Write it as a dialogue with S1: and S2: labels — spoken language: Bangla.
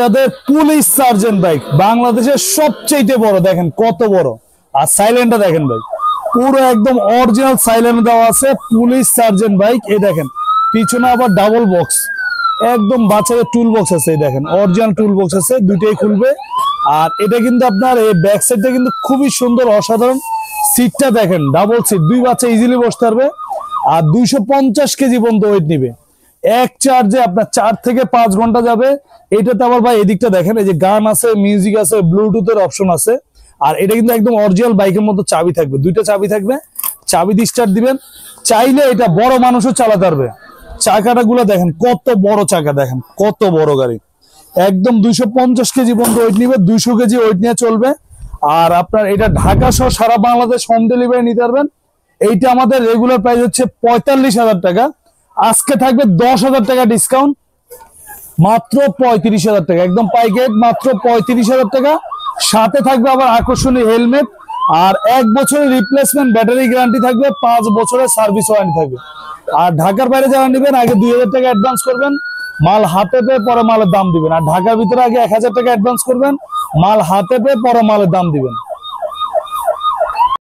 S1: আপনাদের পুলিশ সার্জেন্ট বাইক, বাংলাদেশের সবচেয়ে বড়, দেখেন কত বড়। আর সাইলেন্টটা দেখেন ভাই, পুরো একদম অরিজিনাল সাইলেন্ট দেওয়া আছে। পুলিশ সার্জেন্ট বাইক, এই দেখেন পিছনে আবার ডাবল বক্স, একদম বাচ্চাদের টুল বক্স আছে। এই দেখেন অরিজিনাল টুল বক্স আছে, দুইটাই খুলবে। আর এটা কিন্তু আপনার এই ব্যাক সাইডটা কিন্তু খুবই সুন্দর, অসাধারণ। সিটটা দেখেন ডাবল সিট, দুই বাচ্চা ইজিলি বসতে পারবে। আর 250 কেজি পর্যন্ত ওয়েট নিবে। এক চার্জে আপনার 4 থেকে 5 ঘন্টা যাবে। এটাতে আবার ভাই এদিকটা দেখেন, এই যে গান আছে, মিউজিক আছে, ব্লুটুথের অপশন আছে। আর এটা কিন্তু একদম অরিজিনাল বাইকের মতো চাবি থাকবে, দুইটা চাবি থাকবে, চাবি দিয়ে স্টার্ট দিবেন। চাইলে এটা বড় মানুষও চালাতে পারবে। চাকাটা গুলো দেখেন কত বড় চাকা, দেখেন কত বড় গাড়ি। একদম 250 কেজি পর্যন্ত ওয়েট নিবে, 200 কেজি ওয়েট নিয়ে চলবে। আর আপনার এটা ঢাকা সহ সারা বাংলাদেশ হোম ডেলিভারি নিতে পারবেন। এইটা আমাদের রেগুলার প্রাইস হচ্ছে 45,000 টাকা। আজকে থাকবে 10,000 টাকা ডিসকাউন্ট, মাত্র 35,000 টাকা, একদম পাইকারি মাত্র 35,000 টাকা। সাথে থাকবে আবার আকর্ষণীয় হেলমেট, আর 1 বছরের রিপ্লেসমেন্ট ব্যাটারি গ্যারান্টি থাকবে, 5 বছরের সার্ভিস ওয়ারেন্টি থাকবে। আর ঢাকার বাইরে যারা নেবেন আগে 2,000 টাকা অ্যাডভান্স করবেন, মাল হাতে পেয়ে পরে মালের দাম দিবেন। আর ঢাকার ভিতরে আগে 1,000 টাকা অ্যাডভান্স করবেন, মাল হাতে পেয়ে পরে মালের দাম দিবেন।